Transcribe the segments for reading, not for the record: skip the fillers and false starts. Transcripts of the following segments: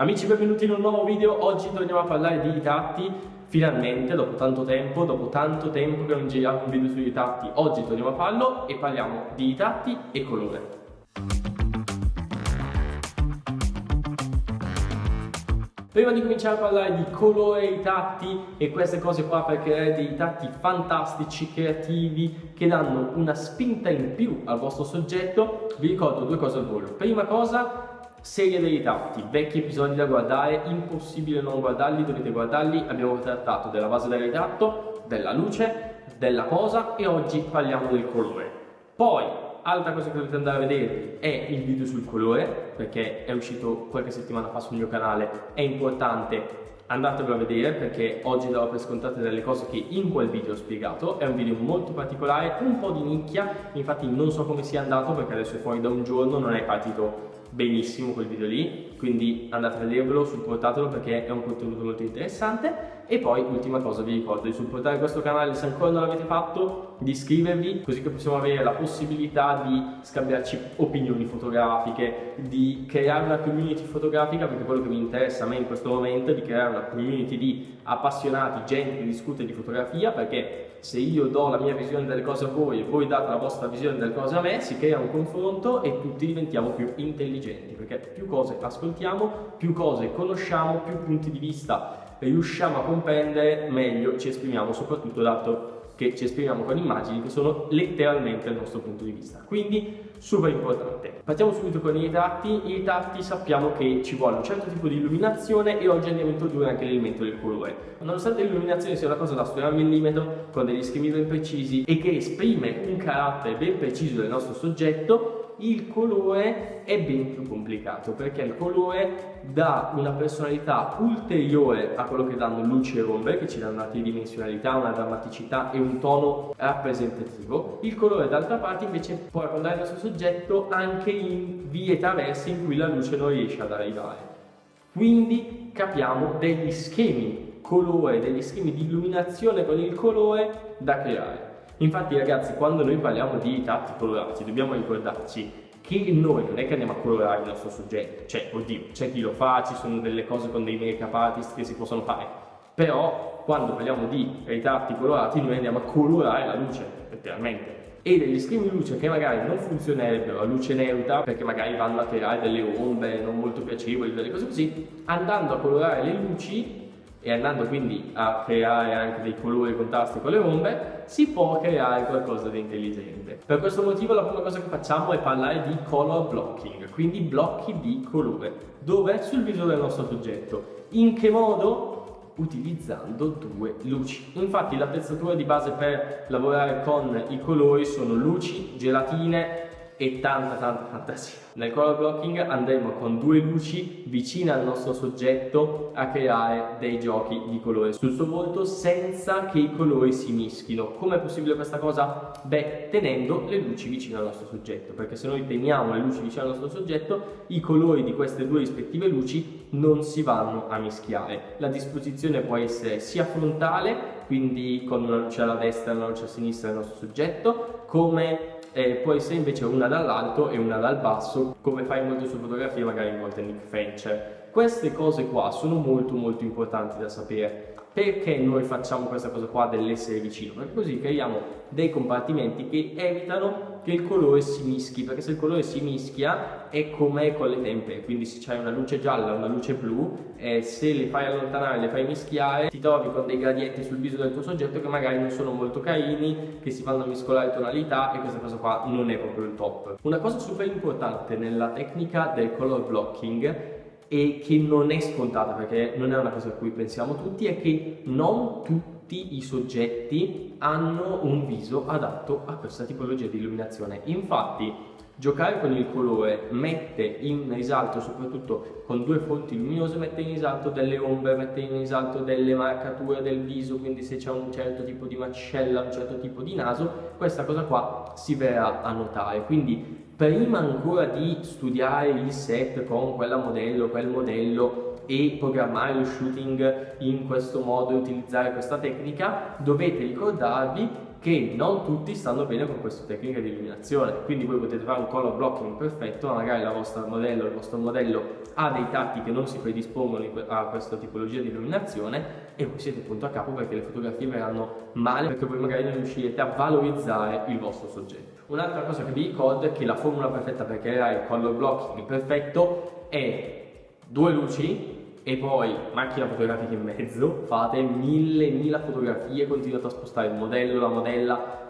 Amici, benvenuti in un nuovo video. Oggi torniamo a parlare di ritratti. Finalmente, dopo tanto tempo che non giriamo un video sui ritratti, oggi torniamo a farlo e parliamo di ritratti e colore. Prima di cominciare a parlare di colore, ritatti e queste cose qua per creare dei ritatti fantastici, creativi, che danno una spinta in più al vostro soggetto, vi ricordo due cose al volo. Prima cosa, serie dei ritratti, vecchi episodi da guardare, impossibile non guardarli, dovete guardarli. Abbiamo trattato della base del ritratto, della luce, della posa e oggi parliamo del colore. Poi, altra cosa che dovete andare a vedere è il video sul colore, perché è uscito qualche settimana fa sul mio canale, è importante, andatevelo a vedere perché oggi darò per scontate delle cose che in quel video ho spiegato. È un video molto particolare, un po' di nicchia, infatti non so come sia andato perché adesso è fuori da un giorno, non è partito benissimo quel video lì, quindi andate a vedervelo, supportatelo perché è un contenuto molto interessante. E poi ultima cosa, vi ricordo di supportare questo canale se ancora non l'avete fatto, di iscrivervi così che possiamo avere la possibilità di scambiarci opinioni fotografiche, di creare una community fotografica, perché quello che mi interessa a me in questo momento è di creare una community di appassionati, gente che discute di fotografia, perché se io do la mia visione delle cose a voi e voi date la vostra visione delle cose a me, si crea un confronto e tutti diventiamo più intelligenti, perché più cose ascoltiamo, più cose conosciamo, più punti di vista riusciamo a comprendere, meglio ci esprimiamo, soprattutto dato che ci esprimiamo con immagini che sono letteralmente il nostro punto di vista, quindi super importante. Partiamo subito con i ritratti. I ritratti sappiamo che ci vuole un certo tipo di illuminazione e oggi andiamo a introdurre anche l'elemento del colore. Nonostante l'illuminazione sia una cosa da studiare al millimetro, con degli schemi ben precisi e che esprime un carattere ben preciso del nostro soggetto, il colore è ben più complicato, perché il colore dà una personalità ulteriore a quello che danno luce e ombre, che ci danno una tridimensionalità, una drammaticità e un tono rappresentativo. Il colore d'altra parte invece può raccontare il nostro soggetto anche in vie traverse in cui la luce non riesce ad arrivare. Quindi capiamo degli schemi colore, degli schemi di illuminazione con il colore da creare. Infatti ragazzi, quando noi parliamo di ritratti colorati dobbiamo ricordarci che noi non è che andiamo a colorare il nostro soggetto, cioè oddio, c'è chi lo fa, ci sono delle cose con dei make-up artist che si possono fare, però quando parliamo di ritratti colorati noi andiamo a colorare la luce, letteralmente, e degli schemi di luce che magari non funzionerebbero a luce neutra perché magari vanno a creare delle ombre non molto piacevoli, delle cose così, andando a colorare le luci e andando quindi a creare anche dei colori contrasti con le ombre, si può creare qualcosa di intelligente. Per questo motivo la prima cosa che facciamo è parlare di color blocking, quindi blocchi di colore. Dove? Sul viso del nostro soggetto. In che modo? Utilizzando due luci. Infatti l'attrezzatura di base per lavorare con i colori sono luci, gelatine e tanta fantasia. Nel color blocking andremo con due luci vicine al nostro soggetto a creare dei giochi di colore sul suo volto senza che i colori si mischino. Com'è possibile questa cosa? Beh, tenendo le luci vicine al nostro soggetto, perché se noi teniamo le luci vicine al nostro soggetto, i colori di queste due rispettive luci non si vanno a mischiare. La disposizione può essere sia frontale, quindi con una luce alla destra e una luce a sinistra del nostro soggetto, come può essere invece una dall'alto e una dal basso, come fa in molte sue fotografie, magari in molte Nick Fincher. Queste cose qua sono molto importanti da sapere. Perché noi facciamo questa cosa qua dell'essere vicino? Perché così creiamo dei compartimenti che evitano che il colore si mischi, perché se il colore si mischia è come con le tempere, quindi se c'hai una luce gialla e una luce blu, se le fai allontanare, le fai mischiare, ti trovi con dei gradienti sul viso del tuo soggetto che magari non sono molto carini, che si vanno a mescolare tonalità e questa cosa qua non è proprio il top. Una cosa super importante nella tecnica del color blocking e che non è scontata perché non è una cosa a cui pensiamo tutti, è che non tutti i soggetti hanno un viso adatto a questa tipologia di illuminazione. Infatti giocare con il colore mette in risalto, soprattutto con due fonti luminose, mette in risalto delle ombre, mette in risalto delle marcature del viso, quindi se c'è un certo tipo di mascella, un certo tipo di naso, questa cosa qua si verrà a notare. Quindi prima ancora di studiare il set con quel modello e programmare lo shooting in questo modo e utilizzare questa tecnica, dovete ricordarvi che non tutti stanno bene con questa tecnica di illuminazione, quindi voi potete fare un color blocking perfetto, ma magari il vostro modello ha dei tatti che non si predispongono a questa tipologia di illuminazione e voi siete punto a capo perché le fotografie verranno male, perché voi magari non riuscirete a valorizzare il vostro soggetto. Un'altra cosa che vi ricordo è che la formula perfetta per creare il color blocking perfetto è 2 luci e poi macchina fotografica in mezzo, fate mille fotografie, continuate a spostare il modello, la modella,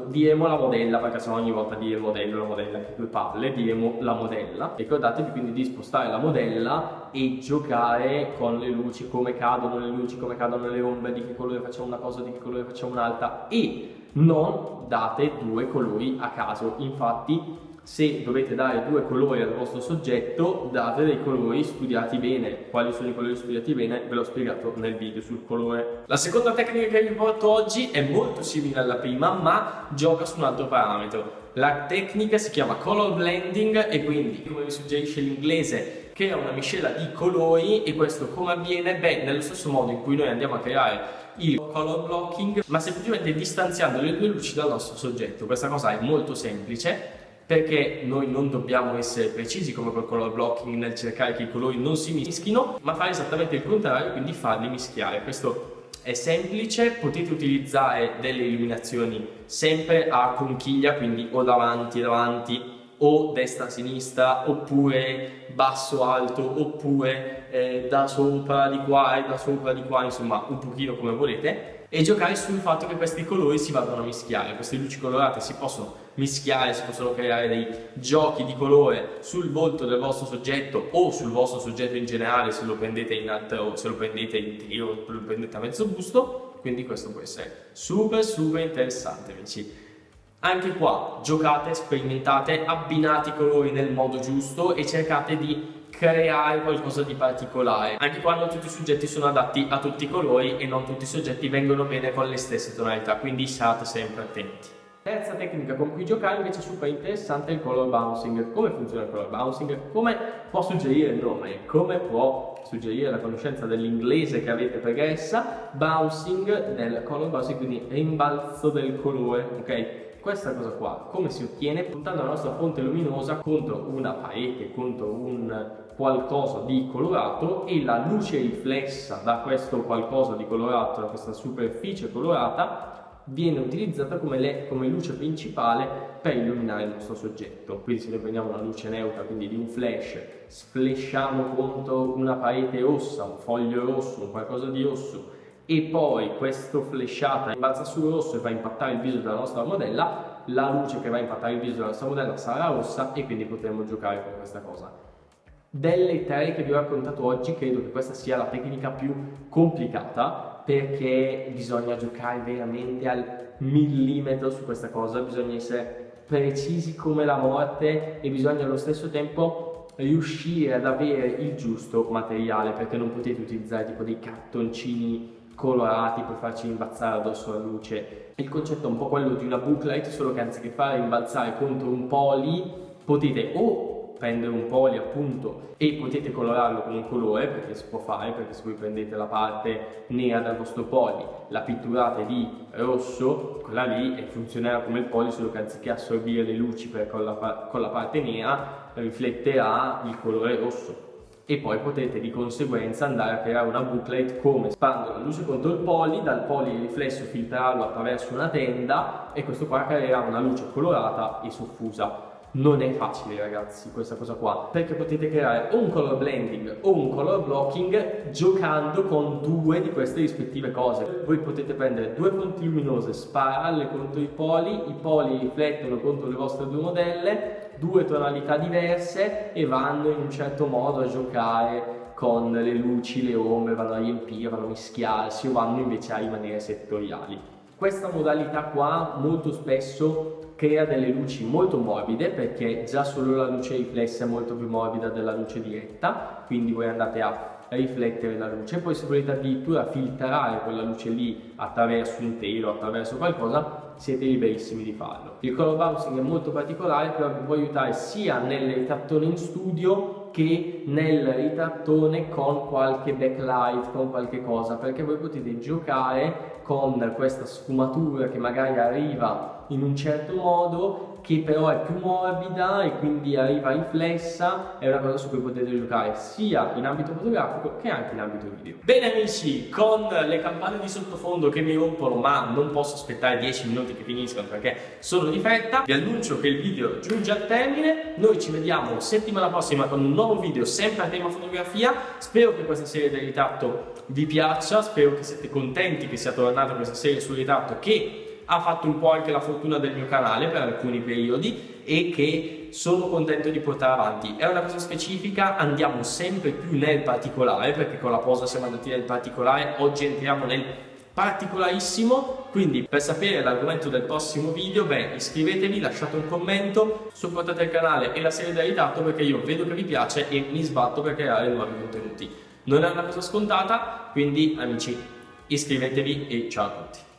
diremo la modella perché sennò ogni volta dire modello, la modella che due palle, diremo la modella. Ricordatevi quindi di spostare la modella e giocare con le luci, come cadono le luci, come cadono le ombre, di che colore facciamo una cosa, di che colore facciamo un'altra, e non date 2 colori a caso. Infatti se dovete dare 2 colori al vostro soggetto, date dei colori studiati bene. Quali sono i colori studiati bene? Ve l'ho spiegato nel video sul colore. La seconda tecnica che vi porto oggi è molto simile alla prima, ma gioca su un altro parametro. La tecnica si chiama color blending e quindi, come vi suggerisce l'inglese, crea una miscela di colori. E questo come avviene? Beh, nello stesso modo in cui noi andiamo a creare il color blocking, ma semplicemente distanziando le 2 luci dal nostro soggetto. Questa cosa è molto semplice, perché noi non dobbiamo essere precisi come col color blocking nel cercare che i colori non si mischino, ma fare esattamente il contrario, quindi farli mischiare. Questo è semplice, potete utilizzare delle illuminazioni sempre a conchiglia, quindi o davanti o destra-sinistra, oppure basso-alto, oppure da sopra di qua e da sopra di qua, insomma un pochino come volete, e giocare sul fatto che questi colori si vadano a mischiare. Queste luci colorate si possono mischiare, si possono creare dei giochi di colore sul volto del vostro soggetto o sul vostro soggetto in generale, se lo prendete in alto, se lo prendete intero, se lo prendete a mezzo busto. Quindi questo può essere super interessante, amici. Anche qua giocate, sperimentate, abbinate i colori nel modo giusto e cercate di creare qualcosa di particolare. Anche qua non tutti i soggetti sono adatti a tutti i colori e non tutti i soggetti vengono bene con le stesse tonalità, quindi state sempre attenti. Terza tecnica con cui giocare invece super interessante è il color bouncing. Come funziona il color bouncing? Come può suggerire il nome? Come può suggerire la conoscenza dell'inglese che avete pregressa? Bouncing del color bouncing, quindi rimbalzo del colore, ok? Questa cosa qua come si ottiene? Puntando la nostra fonte luminosa contro una parete, contro un qualcosa di colorato, e la luce riflessa da questo qualcosa di colorato, da questa superficie colorata, viene utilizzata come luce principale per illuminare il nostro soggetto. Quindi se noi prendiamo una luce neutra, quindi di un flash, sflashiamo contro una parete rossa, un foglio rosso, un qualcosa di rosso, e poi questo flashata rimbalza sul rosso e va a impattare il viso della nostra modella, la luce che va a impattare il viso della nostra modella sarà rossa e quindi potremo giocare con questa cosa. Delle 3 che vi ho raccontato oggi, credo che questa sia la tecnica più complicata, perché bisogna giocare veramente al millimetro su questa cosa, bisogna essere precisi come la morte e bisogna allo stesso tempo riuscire ad avere il giusto materiale, perché non potete utilizzare tipo dei cartoncini colorati per farci rimbalzare addosso la luce. Il concetto è un po' quello di una booklight, solo che anziché fare rimbalzare contro un poly, potete o prendere un poly appunto e potete colorarlo con un colore, perché si può fare, perché se voi prendete la parte nera del vostro poly, la pitturate di rosso, quella lì funzionerà come il poly, solo che anziché assorbire le luci con la parte nera rifletterà il colore rosso. E poi potete di conseguenza andare a creare una booklight come sparando la luce contro il poly, dal poly riflesso filtrarlo attraverso una tenda, e questo qua creerà una luce colorata e soffusa. Non è facile ragazzi questa cosa qua, perché potete creare o un color blending o un color blocking giocando con 2 di queste rispettive cose. Voi potete prendere 2 fonti luminose, spararle contro i poli riflettono contro le vostre 2 modelle, 2 tonalità diverse, e vanno in un certo modo a giocare con le luci, le ombre, vanno a riempire, vanno a mischiarsi o vanno invece a rimanere settoriali. Questa modalità qua molto spesso crea delle luci molto morbide, perché già solo la luce riflessa è molto più morbida della luce diretta, quindi voi andate a riflettere la luce. Poi se volete addirittura filtrare quella luce lì attraverso un telo, attraverso qualcosa, siete liberissimi di farlo. Il color bouncing è molto particolare, però vi può aiutare sia nelle ritrattoni in studio che nel ritrattone con qualche backlight, con qualche cosa, perché voi potete giocare con questa sfumatura che magari arriva in un certo modo, che però è più morbida e quindi arriva riflessa. È una cosa su cui potete giocare sia in ambito fotografico che anche in ambito video. Bene amici, con le campane di sottofondo che mi rompono, ma non posso aspettare 10 minuti che finiscano perché sono di fretta, vi annuncio che il video giunge al termine. Noi ci vediamo settimana prossima con un nuovo video sempre a tema fotografia. Spero che questa serie del ritratto vi piaccia, spero che siete contenti che sia tornata questa serie sul ritratto, che ha fatto un po' anche la fortuna del mio canale per alcuni periodi e che sono contento di portare avanti. È una cosa specifica, andiamo sempre più nel particolare, perché con la posa siamo andati nel particolare, oggi entriamo nel particolarissimo. Quindi per sapere l'argomento del prossimo video, iscrivetevi, lasciate un commento, supportate il canale e la serie del ritratto, perché io vedo che vi piace e mi sbatto per creare nuovi contenuti. Non è una cosa scontata, quindi amici, iscrivetevi e ciao a tutti.